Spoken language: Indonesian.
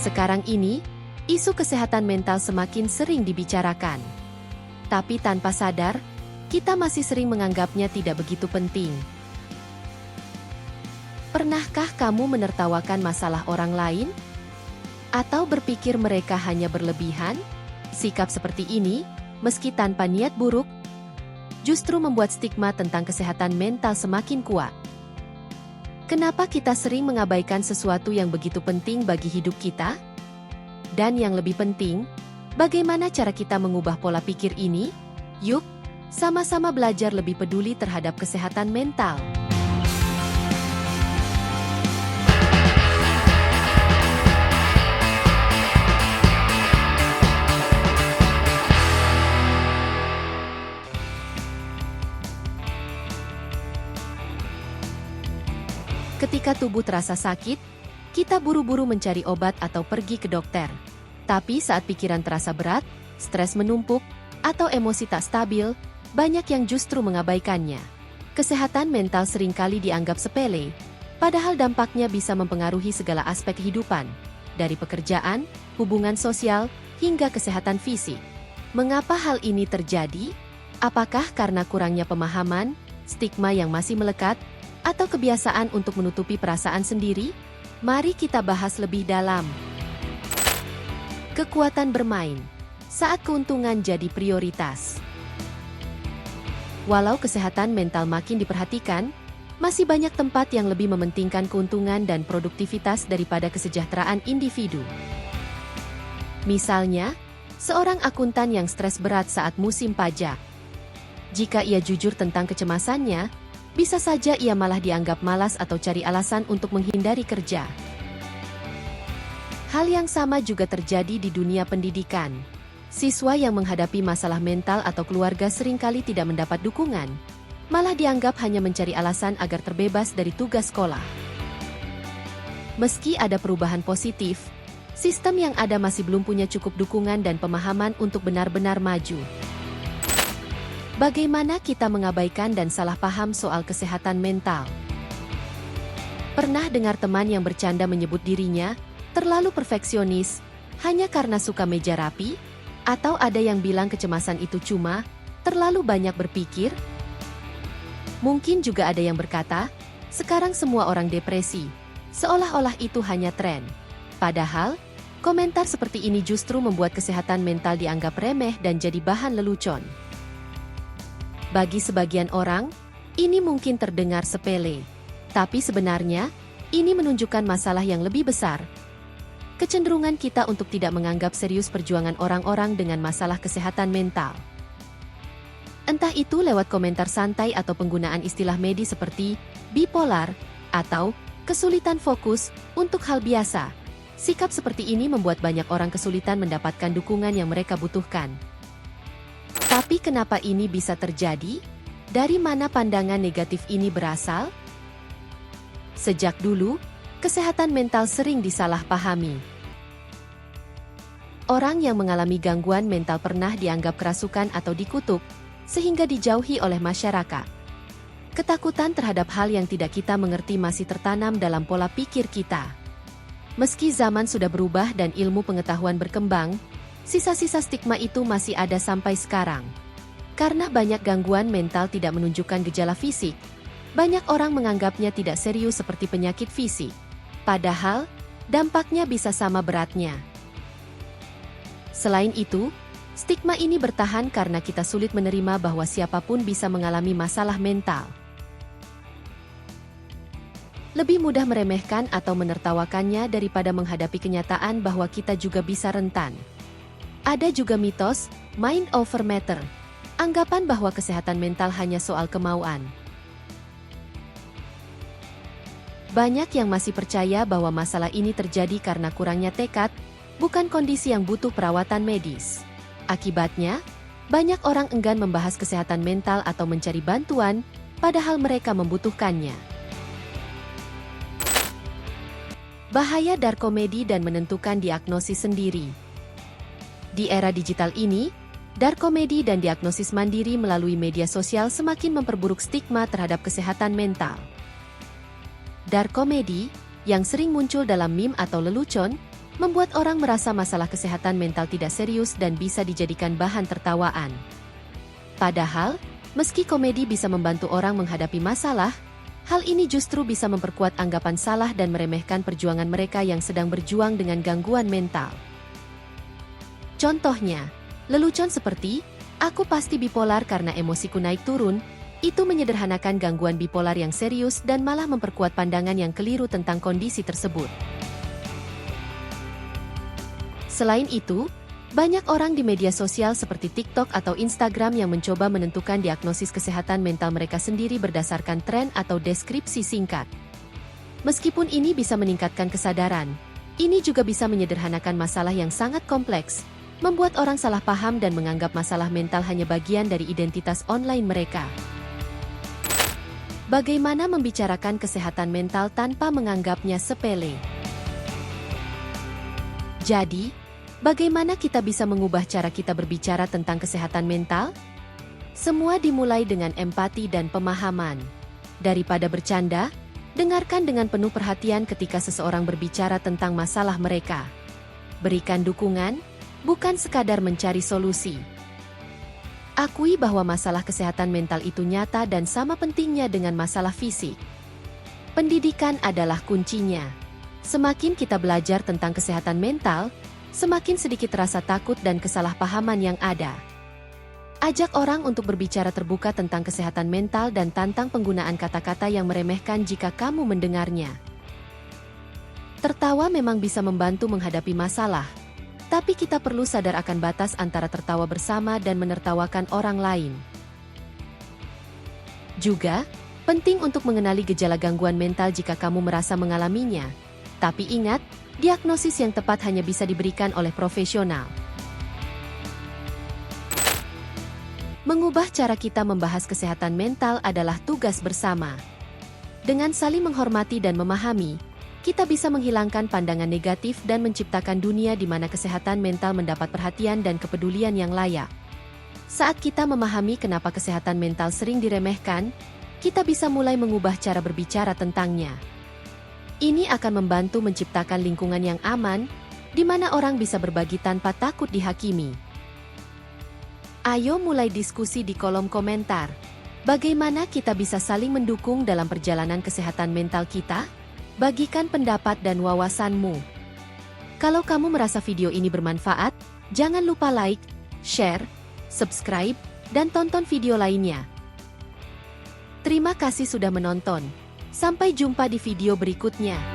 Sekarang ini, isu kesehatan mental semakin sering dibicarakan. Tapi tanpa sadar, kita masih sering menganggapnya tidak begitu penting. Pernahkah kamu menertawakan masalah orang lain? Atau berpikir mereka hanya berlebihan? Sikap seperti ini, meski tanpa niat buruk, justru membuat stigma tentang kesehatan mental semakin kuat. Kenapa kita sering mengabaikan sesuatu yang begitu penting bagi hidup kita? Dan yang lebih penting, bagaimana cara kita mengubah pola pikir ini? Yuk, sama-sama belajar lebih peduli terhadap kesehatan mental. Ketika tubuh terasa sakit, kita buru-buru mencari obat atau pergi ke dokter. Tapi saat pikiran terasa berat, stres menumpuk, atau emosi tak stabil, banyak yang justru mengabaikannya. Kesehatan mental seringkali dianggap sepele, padahal dampaknya bisa mempengaruhi segala aspek kehidupan, dari pekerjaan, hubungan sosial, hingga kesehatan fisik. Mengapa hal ini terjadi? Apakah karena kurangnya pemahaman, stigma yang masih melekat, atau kebiasaan untuk menutupi perasaan sendiri? Mari kita bahas lebih dalam. Kekuatan bermain saat keuntungan jadi prioritas. Walau kesehatan mental makin diperhatikan, masih banyak tempat yang lebih mementingkan keuntungan dan produktivitas daripada kesejahteraan individu. Misalnya, seorang akuntan yang stres berat saat musim pajak. Jika ia jujur tentang kecemasannya, bisa saja ia malah dianggap malas atau cari alasan untuk menghindari kerja. Hal yang sama juga terjadi di dunia pendidikan. Siswa yang menghadapi masalah mental atau keluarga seringkali tidak mendapat dukungan, malah dianggap hanya mencari alasan agar terbebas dari tugas sekolah. Meski ada perubahan positif, sistem yang ada masih belum punya cukup dukungan dan pemahaman untuk benar-benar maju. Bagaimana kita mengabaikan dan salah paham soal kesehatan mental? Pernah dengar teman yang bercanda menyebut dirinya terlalu perfeksionis hanya karena suka meja rapi? Atau ada yang bilang kecemasan itu cuma terlalu banyak berpikir? Mungkin juga ada yang berkata, sekarang semua orang depresi, seolah-olah itu hanya tren. Padahal, komentar seperti ini justru membuat kesehatan mental dianggap remeh dan jadi bahan lelucon. Bagi sebagian orang, ini mungkin terdengar sepele. Tapi sebenarnya, ini menunjukkan masalah yang lebih besar. Kecenderungan kita untuk tidak menganggap serius perjuangan orang-orang dengan masalah kesehatan mental. Entah itu lewat komentar santai atau penggunaan istilah medis seperti bipolar atau kesulitan fokus untuk hal biasa. Sikap seperti ini membuat banyak orang kesulitan mendapatkan dukungan yang mereka butuhkan. Tapi kenapa ini bisa terjadi? Dari mana pandangan negatif ini berasal? Sejak dulu, kesehatan mental sering disalahpahami. Orang yang mengalami gangguan mental pernah dianggap kerasukan atau dikutuk, sehingga dijauhi oleh masyarakat. Ketakutan terhadap hal yang tidak kita mengerti masih tertanam dalam pola pikir kita. Meski zaman sudah berubah dan ilmu pengetahuan berkembang, sisa-sisa stigma itu masih ada sampai sekarang. Karena banyak gangguan mental tidak menunjukkan gejala fisik, banyak orang menganggapnya tidak serius seperti penyakit fisik. Padahal, dampaknya bisa sama beratnya. Selain itu, stigma ini bertahan karena kita sulit menerima bahwa siapapun bisa mengalami masalah mental. Lebih mudah meremehkan atau menertawakannya daripada menghadapi kenyataan bahwa kita juga bisa rentan. Ada juga mitos, mind over matter, anggapan bahwa kesehatan mental hanya soal kemauan. Banyak yang masih percaya bahwa masalah ini terjadi karena kurangnya tekad, bukan kondisi yang butuh perawatan medis. Akibatnya, banyak orang enggan membahas kesehatan mental atau mencari bantuan, padahal mereka membutuhkannya. Bahaya dark comedy dan menentukan diagnosis sendiri. Di era digital ini, dark comedy dan diagnosis mandiri melalui media sosial semakin memperburuk stigma terhadap kesehatan mental. Dark comedy, yang sering muncul dalam meme atau lelucon, membuat orang merasa masalah kesehatan mental tidak serius dan bisa dijadikan bahan tertawaan. Padahal, meski komedi bisa membantu orang menghadapi masalah, hal ini justru bisa memperkuat anggapan salah dan meremehkan perjuangan mereka yang sedang berjuang dengan gangguan mental. Contohnya, lelucon seperti, "Aku pasti bipolar karena emosiku naik turun," itu menyederhanakan gangguan bipolar yang serius dan malah memperkuat pandangan yang keliru tentang kondisi tersebut. Selain itu, banyak orang di media sosial seperti TikTok atau Instagram yang mencoba menentukan diagnosis kesehatan mental mereka sendiri berdasarkan tren atau deskripsi singkat. Meskipun ini bisa meningkatkan kesadaran, ini juga bisa menyederhanakan masalah yang sangat kompleks, membuat orang salah paham dan menganggap masalah mental hanya bagian dari identitas online mereka. Bagaimana membicarakan kesehatan mental tanpa menganggapnya sepele? Jadi, bagaimana kita bisa mengubah cara kita berbicara tentang kesehatan mental? Semua dimulai dengan empati dan pemahaman. Daripada bercanda, dengarkan dengan penuh perhatian ketika seseorang berbicara tentang masalah mereka. Berikan dukungan, bukan sekadar mencari solusi. Akui bahwa masalah kesehatan mental itu nyata dan sama pentingnya dengan masalah fisik. Pendidikan adalah kuncinya. Semakin kita belajar tentang kesehatan mental, semakin sedikit rasa takut dan kesalahpahaman yang ada. Ajak orang untuk berbicara terbuka tentang kesehatan mental dan tantang penggunaan kata-kata yang meremehkan jika kamu mendengarnya. Tertawa memang bisa membantu menghadapi masalah, tapi kita perlu sadar akan batas antara tertawa bersama dan menertawakan orang lain. Juga, penting untuk mengenali gejala gangguan mental jika kamu merasa mengalaminya. Tapi ingat, diagnosis yang tepat hanya bisa diberikan oleh profesional. Mengubah cara kita membahas kesehatan mental adalah tugas bersama. Dengan saling menghormati dan memahami, kita bisa menghilangkan pandangan negatif dan menciptakan dunia di mana kesehatan mental mendapat perhatian dan kepedulian yang layak. Saat kita memahami kenapa kesehatan mental sering diremehkan, kita bisa mulai mengubah cara berbicara tentangnya. Ini akan membantu menciptakan lingkungan yang aman, di mana orang bisa berbagi tanpa takut dihakimi. Ayo mulai diskusi di kolom komentar. Bagaimana kita bisa saling mendukung dalam perjalanan kesehatan mental kita? Bagikan pendapat dan wawasanmu. Kalau kamu merasa video ini bermanfaat, jangan lupa like, share, subscribe, dan tonton video lainnya. Terima kasih sudah menonton. Sampai jumpa di video berikutnya.